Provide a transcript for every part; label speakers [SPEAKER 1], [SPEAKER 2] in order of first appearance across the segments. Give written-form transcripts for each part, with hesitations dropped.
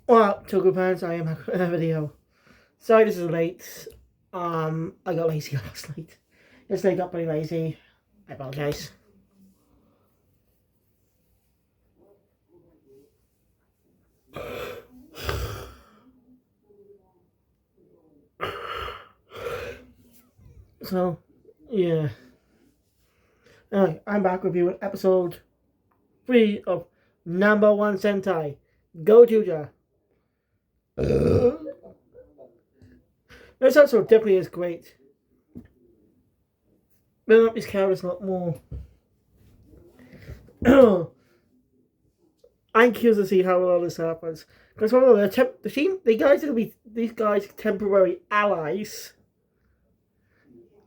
[SPEAKER 1] Well, Toku fans, I am in a video. Sorry this is late. I got lazy last night. Yesterday I got pretty lazy. I apologize. So, yeah. Anyway, I'm back reviewing episode 3 of No.1 Sentai, Gozyuger. This episode definitely is great. Building up these characters a lot more. I'm curious to see how all this happens. Because the these guys temporary allies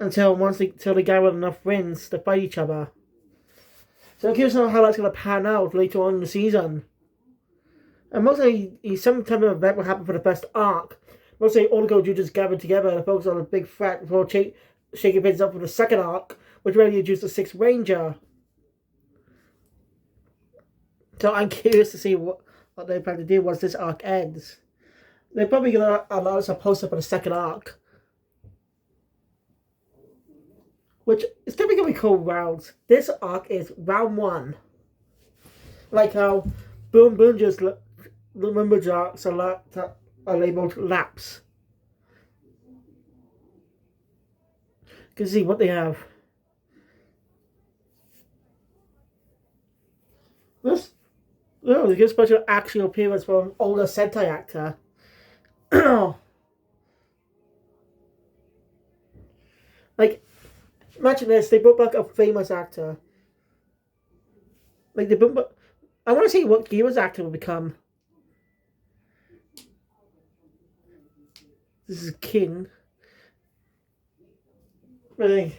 [SPEAKER 1] until they gather enough wins to fight each other. So I'm curious to know how that's going to pan out later on in the season. And mostly, some type of event will happen for the first arc. Mostly, all the Gozyugers gather together to focus on a big threat before shaking things up for the second arc, which really introduced the Sixth Ranger. So I'm curious to see what they plan to do once this arc ends. They're probably going to allow us a poster for the second arc, which is typically going to be called rounds. This arc is round 1. Like how Boom Boonja's lumberjacks are labeled laps. You can see what they have. They get a special actual appearance from an older Sentai actor. Like, imagine this, they brought back a famous actor. Like, I want to see what Gira's actor will become. This is King. Really?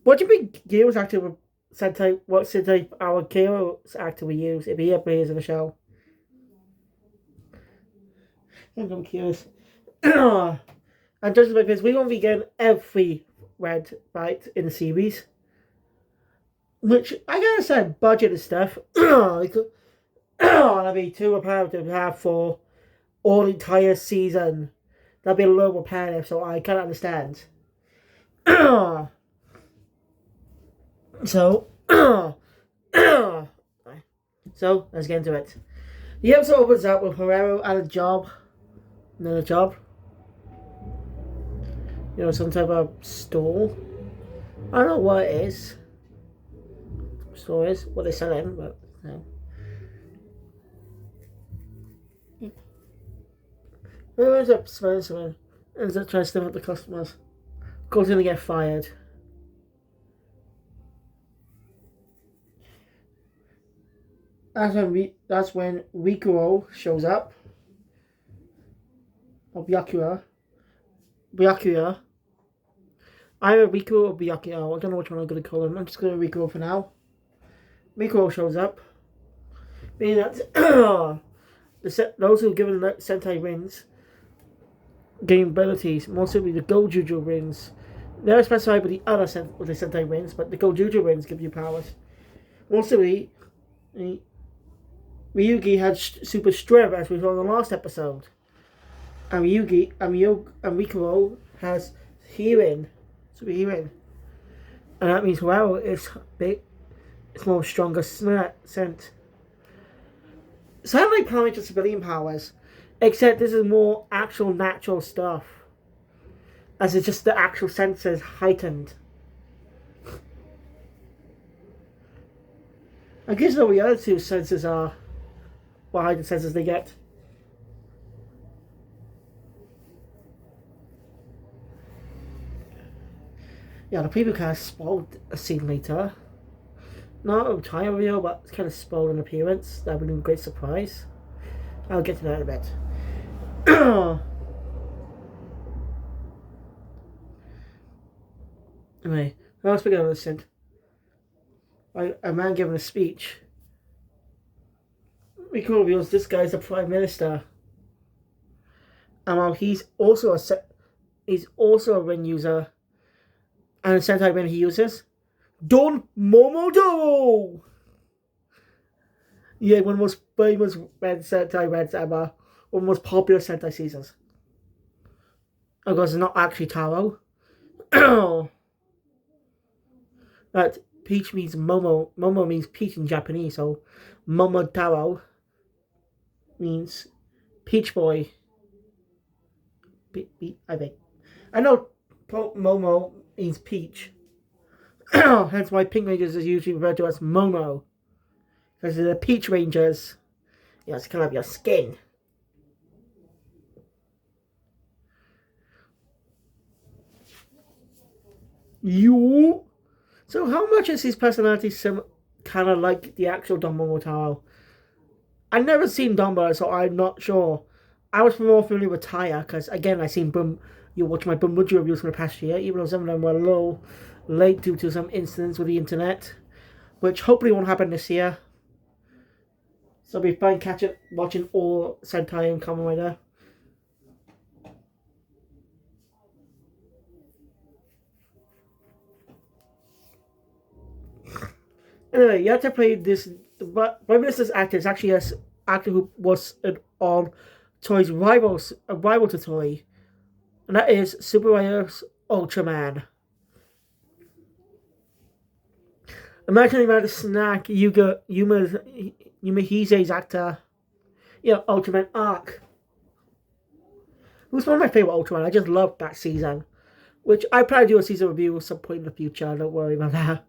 [SPEAKER 1] What do you think Gira's actor would Sentai? What Sentai our Gira's actor we use if he appears in the show? I'm curious. And judging by this, we won't be getting every red fight in the series. Which, I gotta say, budget and stuff. That'd be too repetitive to have for all the entire season. That'd be a little repetitive, so I can't understand. So, let's get into it. The episode opens up with Herrero at another job. You know, some type of store. I don't know what it is. Store is what they sell in, but no. Who ends up smelling something? Ends up trying to sniff at the customers. Of course, he's gonna get fired. That's when Rikuo shows up. Or Byakuya. Either Rikuo or Byakuya. I don't know which one I'm going to call him. I'm just going to Rikuo for now. Rikuo shows up. Meaning that those who are given Sentai rings gain abilities. Most simply the Gozyuger rings. They're specified with the other Sentai rings, but the Gozyuger rings give you powers. Most simply, Ryugi had super strength, as we saw in the last episode. And Rikuo has hearing. Super hearing. And that means Herrero is big. It's more stronger scent. Sound like Power Ranger civilian powers. Except this is more actual natural stuff. As it's just the actual senses heightened. I guess what the other two senses are. What heightened senses they get. Yeah, the preview kind of spoiled a scene later. Not a entire reveal, but it's kind of spoiled an appearance. That would be a great surprise. I'll get to that in a bit. Anyway, let's begin on this scene. A man giving a speech. Rico reveals this guy's the Prime Minister. And while he's also a ring user, and the Sentai ring he uses, Don Momodoro! Yeah, one of the most famous Red Sentai Reds ever. One of the most popular Sentai seasons. Of course, it's not actually Taro. But Peach means Momo. Momo means peach in Japanese, so Momotaro means Peach Boy. I think. I know Momo means peach. Hence why Pink Rangers is usually referred to as Momo. Because they're the Peach Rangers. You know, it's kind of your skin. You. So how much is his personality kind of like the actual Don Momotaro? I've never seen Dumbo, so I'm not sure. I was more familiar with Taya, because again, I seen you watch my Bumbuji reviews from the past year, even though some of them were a little late due to some incidents with the internet, which hopefully won't happen this year. So it'll be fun watching all Sentai and Kamen Rider. Anyway, you have to play this. But this actor is actually an actor who was on Toy's a rival to Toy, and that is Super Riders Ultraman. Imagine about a snack Yumihise's actor, Ultraman Arc. Who's one of my favorite Ultraman. I just loved that season. Which I probably do a season review at some point in the future. Don't worry about that.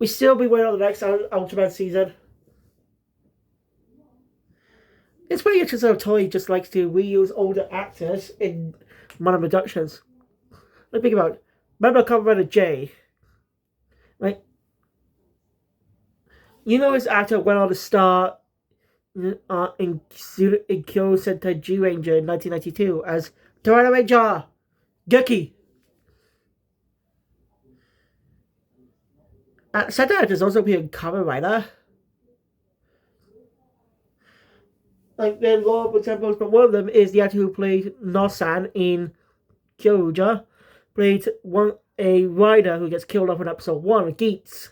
[SPEAKER 1] We still be waiting on the next Ultraman season. It's pretty interesting how Toy just likes to reuse older actors in modern productions. Like, think about it. Remember Kamen Rider J? Like, his actor went on to star in Kyo Sentai G Ranger in 1992 as Tornado Ranger Geki. Sentai actors also appear in Kamen Rider. Like, there are a lot of examples, but one of them is the actor who played Nosan in Gozyuger, played a rider who gets killed off in episode 1, Geets.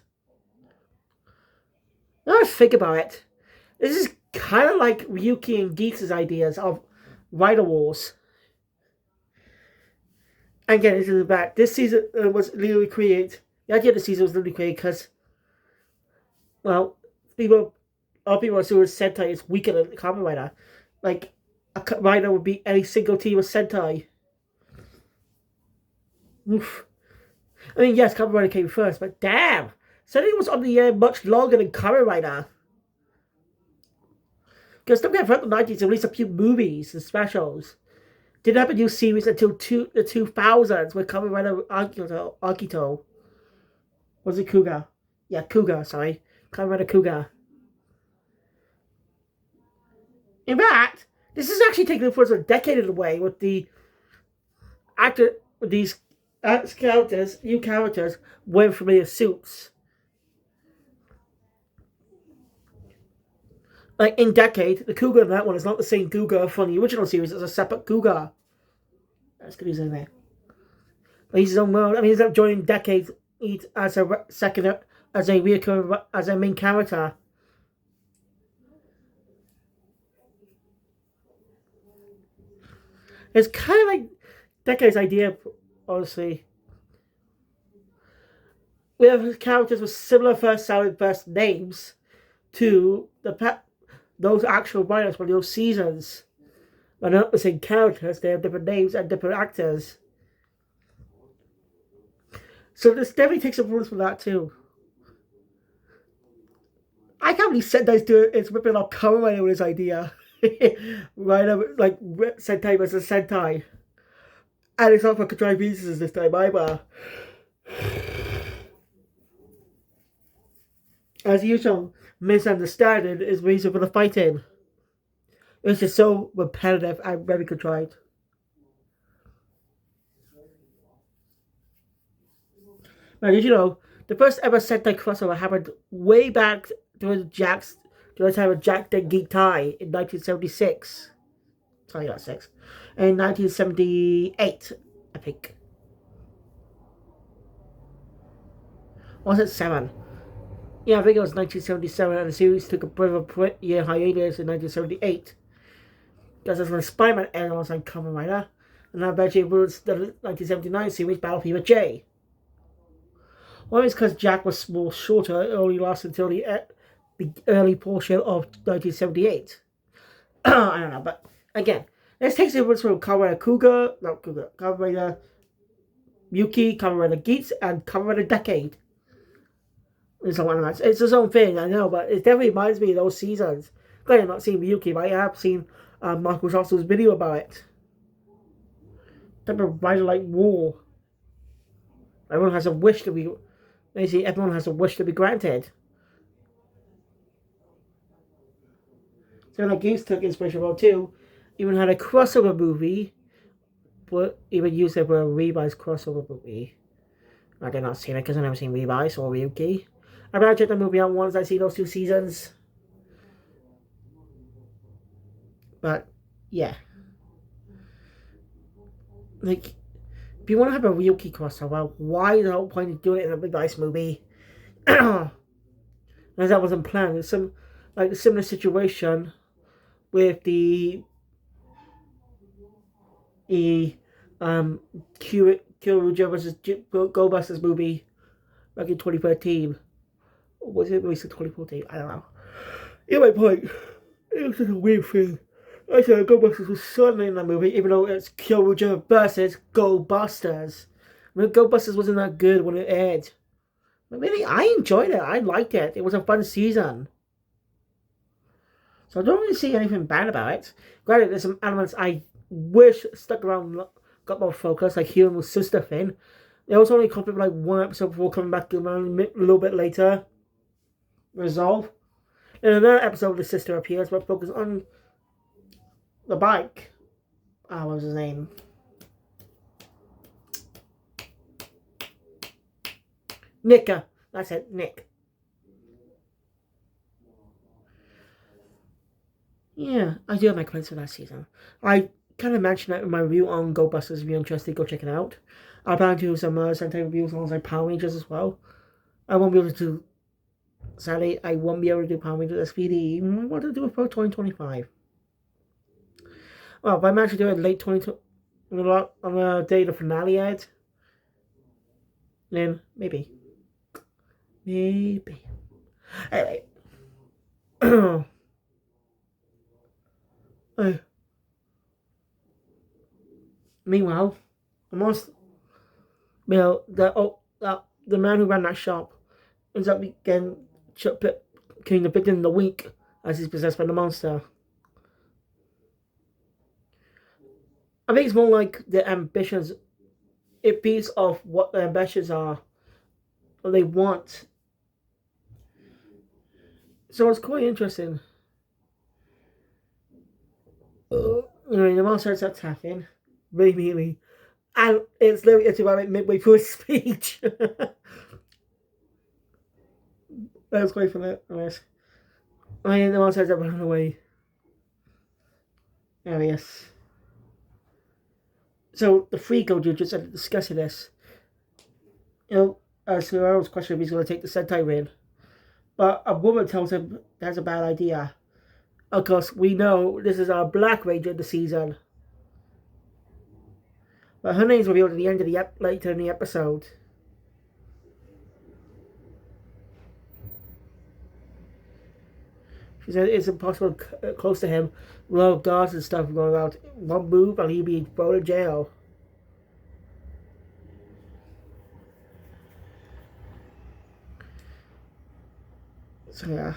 [SPEAKER 1] Now I think about it, this is kind of like Ryuki and Geets' ideas of rider wars. And again, this is about this season was literally created. The idea of the season was literally created because, well, people assume Sentai is weaker than Kamen Rider. Like, a rider would be any single team of Sentai. Oof. I mean, yes, Kamen Rider came first, but damn! Sentai was on the air much longer than Kamen Rider. Because don't get the 90s, they released a few movies and specials. Didn't have a new series until the 2000s with Kamen Rider Akito. Was it Kuga? Yeah, Kuga, sorry. Kamen Rider Kuga. In fact, this is actually taking the first a decade away with these new characters wearing familiar suits. Like, in Decade, the Cougar in that one is not the same Cougar from the original series, it's a separate Cougar. That's good, isn't it? But he's his own world. I mean, he's not joining Decade as a main character. It's kind of like Decade's idea, honestly. We have characters with similar first names to those actual writers from those seasons. But they're not the same characters, they have different names and different actors. So this definitely takes influence from that too. I can't believe Sentai's doing it's ripping off Kamen Rider with his idea. Right, like Sentai versus Sentai. And it's not for contrived reasons this time either. As usual, misunderstanding is reason for the fighting. It's just so repetitive and very contrived. Now, did you know the first ever Sentai crossover happened way back during the time of Jack the Geek Tai in 1976. Sorry, not 6. In 1978, I think. Was it 7? Yeah, I think it was 1977, and the series took a bit of a year hiatus in 1978. Because that's when Spider-Man aired alongside Kamen Rider, and then eventually it was the 1979 series Battle Fever J. One is because Jack was more shorter, it only lasted until the early portion of 1978. I don't know, but again, let's take some from Kamen Rider Cougar, not Cougar, Kamen Rider Yuki, Kamen Rider Geats, and Kamen Rider Decade. It's its own thing, I know, but it definitely reminds me of those seasons. Glad I've not seen Yuki, but I have seen Michael Johnson's video about it. Type of rider like war. Everyone has a wish to be. Basically, everyone has a wish to be granted. So, like, Geats took inspiration from too. Even had a crossover movie, but even used it for a revised crossover movie. I did not see it because I've never seen Revice or Ryuki. I've got to check the movie out once I see those 2 seasons. But, yeah. Like, if you want to have a Ryuki crossover, why is the whole point of doing it in a Revice movie? As that wasn't planned. It's a similar situation with the Kyoruja versus Go Busters movie back in 2013. Or was it released in 2014? I don't know. In my point, it was just a weird thing. I said Go Busters was certainly in that movie, even though it's Kyoruja versus Go Busters. I mean, Go Busters wasn't that good when it aired. But really, I enjoyed it. I liked it. It was a fun season. So I don't really see anything bad about it. Granted, there's some elements I wish stuck around, got more focus, like healing with Sister Finn. There was only conflict like 1 episode before coming back around a little bit later. Resolve. In another episode, the sister appears, but focus on the bike. What was his name? Nika. That's it, Nick. Yeah, I do have my plans for that season. I kind of mentioned that in my review on Go Busters. If you're interested, go check it out. I plan to do some Sentai reviews alongside Power Rangers as well. I won't be able to do. Sadly, I won't be able to do Power Rangers SPD. I want to do it for 2025. Well, if I manage to do it late 2020, on the day the finale aired, then maybe. Maybe. Anyway. Meanwhile, the man who ran that shop ends up getting the victim in the week as he's possessed by the monster. I think it's more like the ambitions. It beats off what their ambitions are, what they want. So it's quite interesting. The monster starts attacking really immediately, and it's literally about midway through his speech. That was quite funny. And the monster ends up running away. There he is. So the 3 Gozyuger started discussing this. So I was questioning if he's going to take the Sentai ring. But a woman tells him that's a bad idea. Of course, we know this is our Black Ranger of the season. But her name's revealed at the end of later in the episode. She said it's impossible close to him. A lot of guards and stuff going around. One move and he'd be thrown in jail. So yeah.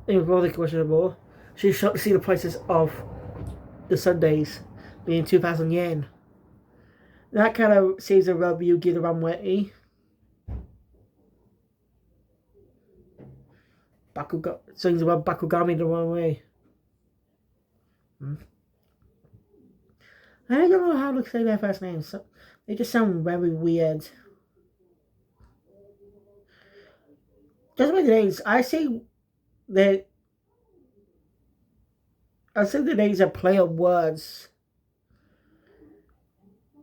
[SPEAKER 1] Even more questionable, she's shocked to see the prices of the Sundays being 2,000 yen. That kind of seems a review give the wrong way. Sings about Bakugami the wrong way. I don't know how to say their first names. So they just sound very weird. Just like the names, I say the names are play on words.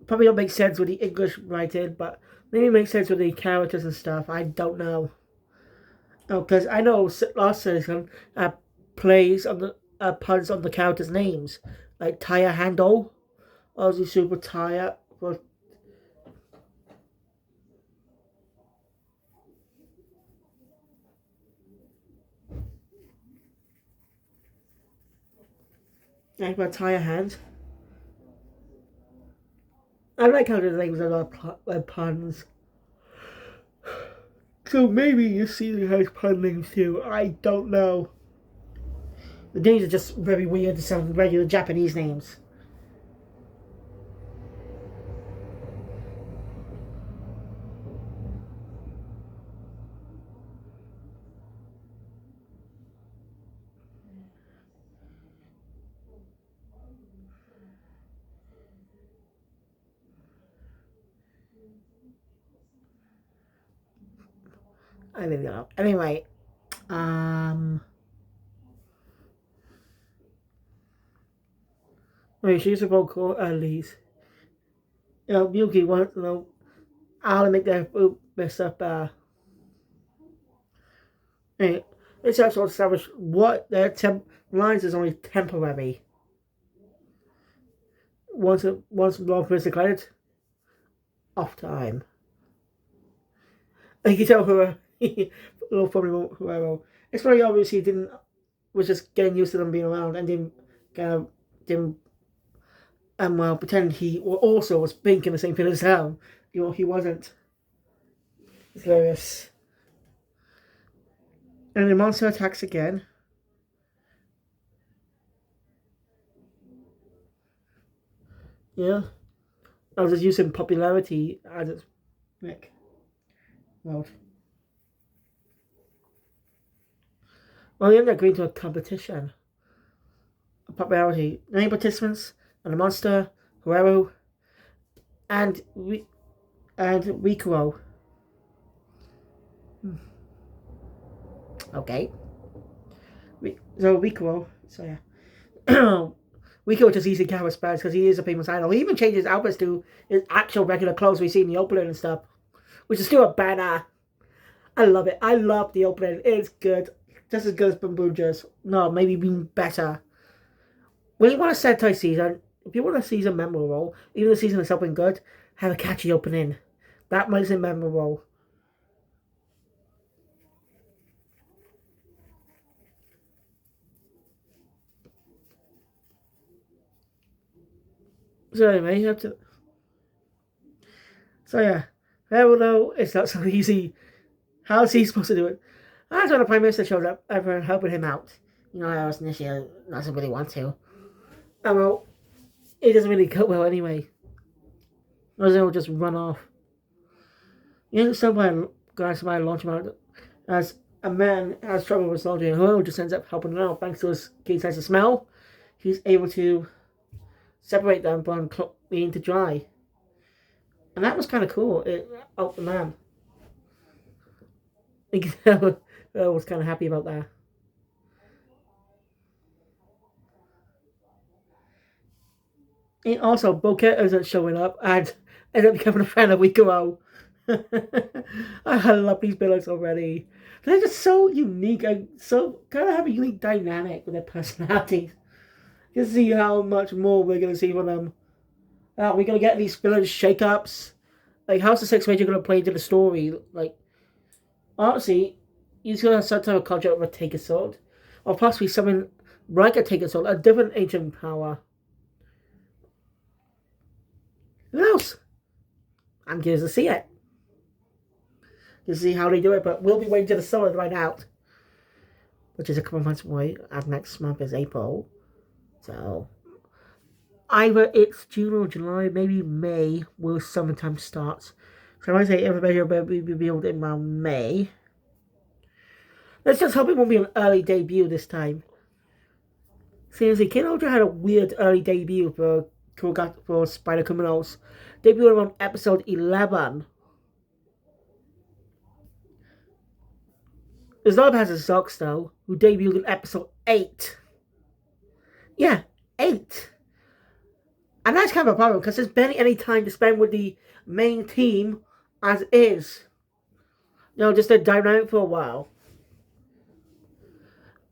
[SPEAKER 1] Probably don't make sense with the English writing, but Maybe it makes sense with the characters and stuff. I don't know. Oh, because I know last season plays on the puns on the characters' names, like Tire Handle, Aussie Super Tire. Well, like about Tire Hand. I like how the names are puns. So maybe you see the has pun names too. I don't know. The names are just very weird to sound regular Japanese names. I don't know. Anyway, wait, she's a vocal at least. Yuki wants I'll make their mess up. Hey, it's also established what their lines is only temporary. Once love is declared, off time. And you can tell who little probably whoever. It's very obvious he didn't was just getting used to them being around and didn't kind of didn't well pretend he also was thinking the same thing as him. He wasn't. It's hilarious. And the monster attacks again. Yeah. I was just using popularity as its Nick. Well, we ended up going to a competition. A popularity. 9 participants and a monster, Huero, and Rikuo. Okay. So Rikuo. So yeah. Rikuo just easily covers spells because he is a famous idol. He even changes outfits to his actual regular clothes we see in the opening and stuff, which is still a banner. I love it. I love the opening. It's good. Just as good as Bambuja's. No, maybe even better. When you want a Sentai season, if you want a season memorable, even the season that's open good, have a catchy opening. That makes it memorable. So anyway, you have to. So yeah, though it's not so easy. How's he supposed to do it? That's when the Prime Minister shows up, everyone helping him out. I was initially doesn't really want to. And well, it doesn't really go well anyway. Or they'll just run off. Somebody launch him out as a man has trouble with launching. Who just ends up helping him out thanks to his keen sense of smell. He's able to separate them from being to dry. And that was kind of cool. It helped the man. I was kind of happy about that. And also, Bokeh isn't showing up and ended up becoming a fan of Wikuo. I love these villains already. They're just so unique and so kind of have a unique dynamic with their personalities. You see how much more we're going to see from them. We're going to get these villain shake-ups. Like, how's the sixth major going to play into the story? Like, honestly, he's going to have some type of contract with a Taker Sword. Or possibly something like a Taker Sword, a different ancient power. Who knows? I'm curious to see it. To see how they do it, but we'll be waiting till the summer to find out. Which is a couple of months away, as next month is April. So, either it's June or July, maybe May, will summertime starts. So I might say everybody will be revealed in around May. Let's just hope it won't be an early debut this time. Seriously, Kid Ultra had a weird early debut for Spider Criminals. Debuted on episode 11. There's another person Socks though, who debuted in episode 8. Yeah, 8. And that's kind of a problem because there's barely any time to spend with the main team as is. Just a dynamic for a while.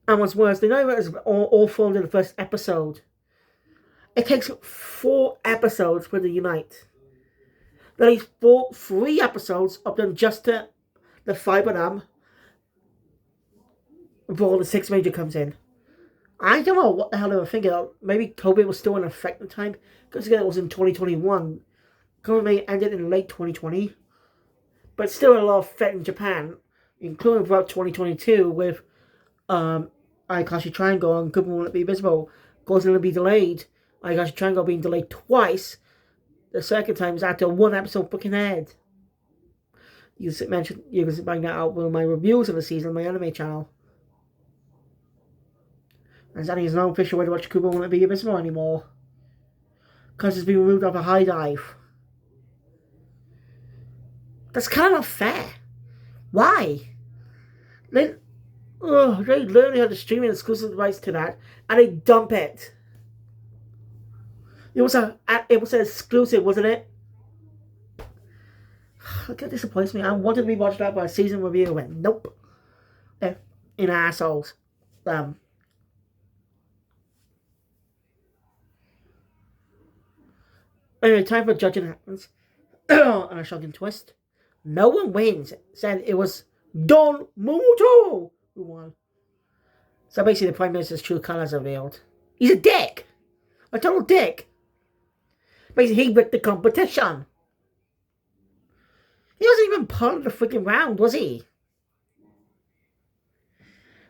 [SPEAKER 1] And what's worse, the dynamic is all folded in the first episode. It takes 4 episodes for them to unite. There is 3 episodes of them just to the 5 of them before the 6th major comes in. I don't know what the hell they were thinking of. Maybe COVID was still in effect at the time. Because again, it was in 2021. COVID may ended in late 2020. But still a lot of effect in Japan. Including throughout 2022 with Ayakashi Triangle and Good Won't Be Visible. Goes to be delayed. Ayakashi Triangle being delayed twice. The second time is after 1 episode booking ahead. You can find that out with my reviews of the season on my anime channel. And Zanny is no official way to watch Kubo won't be visible anymore. Because it's been removed off a high dive. That's kind of fair. Why? They literally had the streaming exclusive rights to that, and they dump it. It was an exclusive, wasn't it? That disappoints me. I wanted to be watched that by a season review, and nope. In assholes. Anyway, time for judging happens. On a shocking twist. No one wins. Said it was Don Momoto who won. So basically the Prime Minister's true colours are revealed. He's a dick. A total dick. Basically he ripped the competition. He wasn't even part of the freaking round, was he?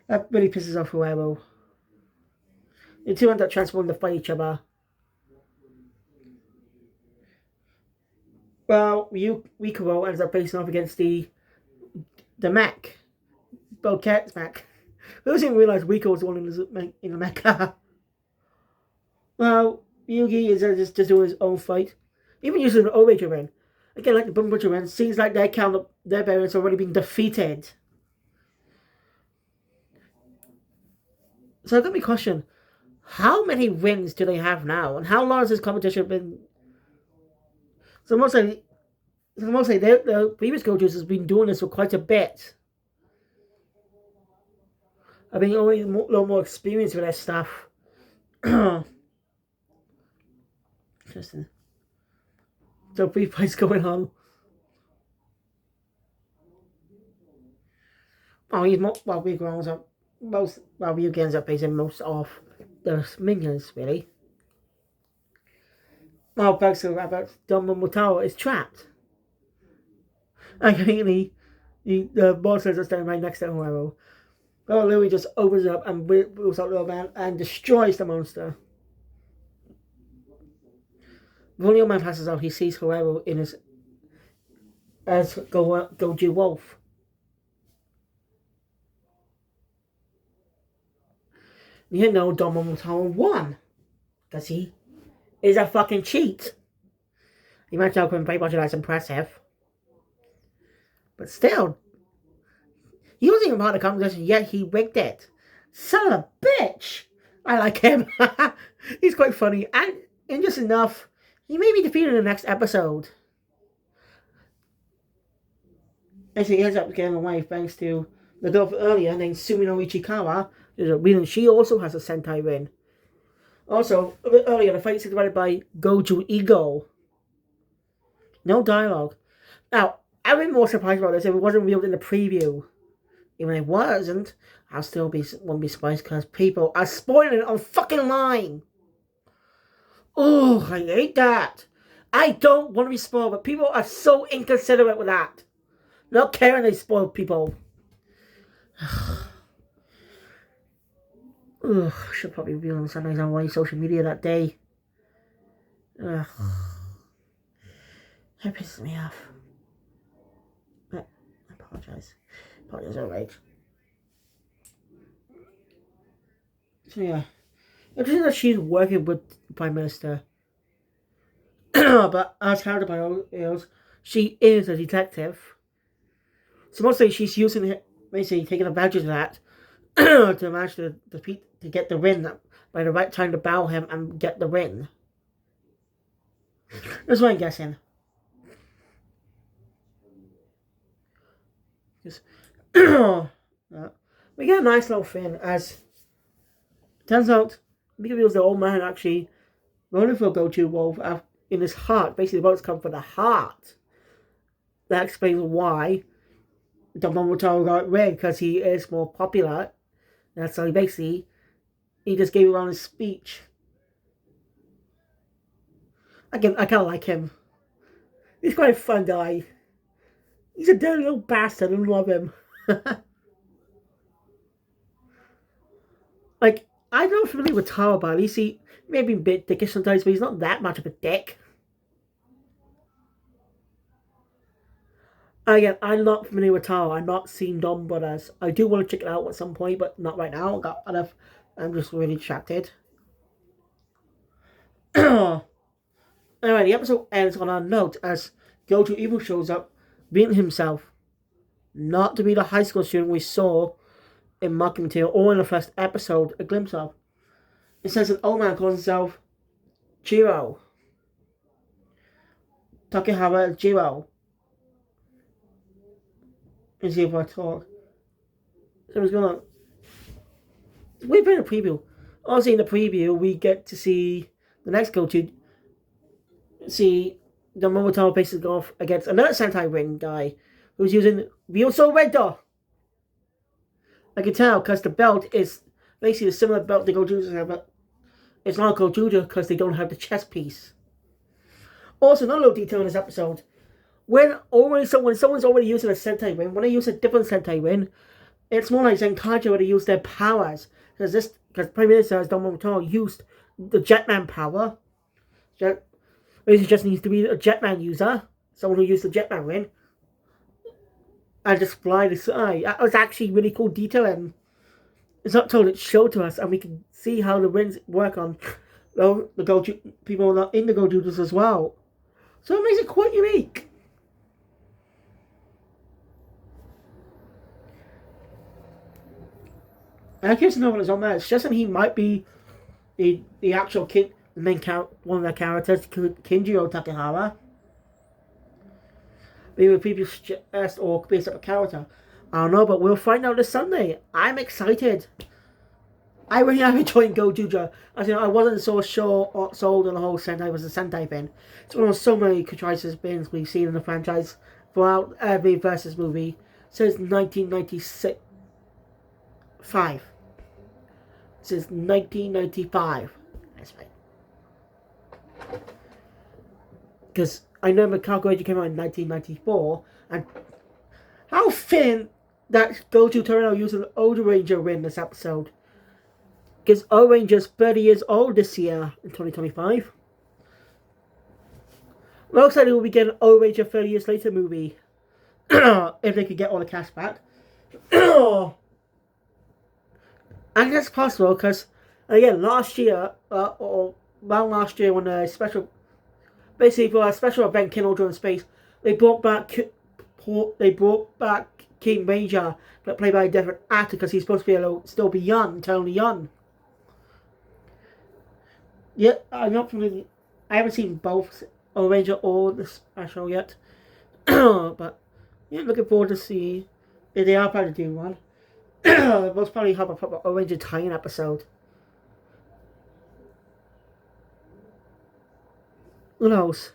[SPEAKER 1] That really pisses off whoever. The two end up transforming to fight each other. Well, Rikuo ends up facing off against the mech. Boket's mech. Who doesn't realise Rikuo was the one in the mecha? Well, Yugi is just doing his own fight. Even using an Omega Ren. Again, like the Bumblebee Ren, seems like their variants already been defeated. So I've got me question. How many wins do they have now? And how long has this competition been? So mostly the previous coaches has been doing this for quite a bit. I've been only a little more experienced with their stuff. Interesting. So 3 fights going on. Ryugi ends up facing most of the minions, really. Well, back to about Don Momoto is trapped. And completely, the monsters are standing right next to him, however. Well, Louis just opens it up and wheels out the man and destroys the monster. When the old man passes out, he sees Horero in his as Goju Wolf. You know Don Momoto won. Because he is a fucking cheat. You might tell him Brainwash that's impressive. But still, he wasn't even part of the competition, yet he rigged it. Son of a bitch! I like him. He's quite funny. And just enough, he may be defeated in the next episode. And so he ends up getting away thanks to the girl earlier named Sumino Ichikawa. There's a reason she also has a Sentai ring. Also, a bit earlier, the fight is divided by Goju Ego. No dialogue. Now, I've been more surprised about this if it wasn't revealed in the preview. Even if it wasn't, I'll still won't be surprised because people are spoiling it on fucking line. Oh, I hate that. I don't want to be spoiled, but people are so inconsiderate with that. Not caring they spoil people. Ugh, should probably reveal on Sundays on my social media that day. Ugh. That pisses me off. I apologize. Apologize, alright. So yeah. Interesting that she's working with the Prime Minister. But as character by she is a detective. So mostly she's using it, basically taking advantage of that to manage to defeat, to get the win by the right time to battle him and get the win. That's what I'm guessing. Yeah. We get a nice little thing as turns out Mika reveals the old man actually running for Goju Wolf in his heart. Basically, the boats come from the heart. That explains why the Momotaro got rid, because he is more popular. And so he just gave around his speech. I kind of like him. He's quite a fun guy. He's a dirty little bastard. I love him. Like, I'm not familiar with Taro, but at least he may be a bit dickish sometimes, but he's not that much of a dick. Again, I'm not familiar with Taro. I've not seen Dom Brothers. I do want to check it out at some point, but not right now. I'm just really distracted. Anyway, the episode ends on a note as Gojo Evil shows up, being himself not to be the high school student we saw in marketing material or in the first episode a glimpse of. It says an old man calls himself Jiro. Takehara Jiro. Let's see if I talk. Something's going on. We've been in a preview. Also in the preview, we get to see the next Gojo see the Momotaro faces off against another Sentai ring guy who's using Ryuso Rento. I can tell because the belt is basically a similar belt the Gojuger have, but it's not a Gojuger because they don't have the chest piece. Also, another little detail in this episode. When someone's already using a Sentai ring, when they use a different Sentai ring, it's more like Zenkaja where they use their powers. Because Prime Minister Don Momotaro used the Jetman power. It just needs to be a Jetman user. Someone who used the Jetman ring. And just fly the sky. That was actually really cool detailing. It's not told, it's showed to us, and we can see how the rings work on the Goju people not in the Gojuters as well. So it makes it quite unique. And I guess no one is on there. It's just that he might be the actual kid, the main character, one of the characters, Kinjiro Takehara. Maybe a previous suggest or could be a separate character. I don't know, but we'll find out this Sunday. I'm excited. I really am enjoying Gozyuger. I wasn't so sure or sold on the whole Sentai was a Sentai thing. It's one of so many contrivances bins we've seen in the franchise throughout every Versus movie since 1996. Since 1995. That's right. Because I know Calculator came out in 1994, and how thin that Gojo Torino used an older Ranger win this episode. Because O-Ranger's 30 years old this year in 2025. We're excited we'll be getting an O-Ranger 30 years later movie. If they could get all the cash back. And that's possible because, again, last year, or around last year when a special, basically for a special event, King Ultra in Space, they brought back King Ranger, but played by a different actor because he's supposed to be still be young, eternally young. Yeah, I'm not familiar. I haven't seen both Ranger or the special yet, but yeah, looking forward to see if they are planning to do one. They'll most probably have a proper Ranger tie-in episode. Who knows?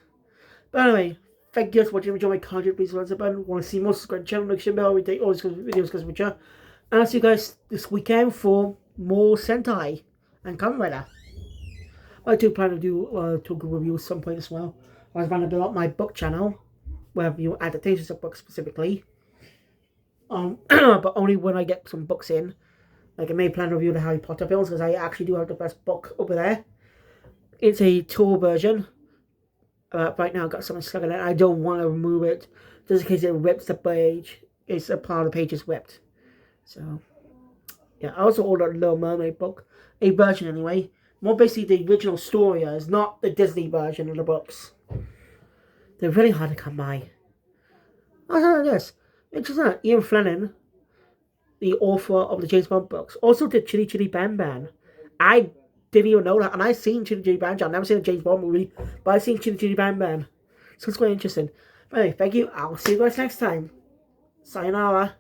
[SPEAKER 1] But anyway, thank you for watching. Enjoy my content. Please like the button. Want to see more? Subscribe to the channel. Make sure bell. We take all these videos because we chat. And I'll see you guys this weekend for more Sentai and Kamen Rider. I do plan to do talk reviews at some point as well. I was planning to build up my book channel, where I review adaptations of books specifically. But only when I get some books in. Like I may plan to review the Harry Potter films because I actually do have the best book over there. It's a tour version. Right now I've got something stuck in it. I don't want to remove it just in case it rips the page. It's a part of the page is ripped. So yeah, I also ordered a Little Mermaid book, a version anyway. More basically the original story is, not the Disney version of the books. They're really hard to come by. I don't know this. Interesting. Ian Fleming, the author of the James Bond books, also did Chitty Chitty Bang Bang. I didn't even know that, and I've seen Chitty Chitty Bang Bang. I've never seen a James Bond movie, but I've seen Chitty Chitty Bang Bang. So it's quite interesting. But anyway, thank you. I'll see you guys next time. Sayonara.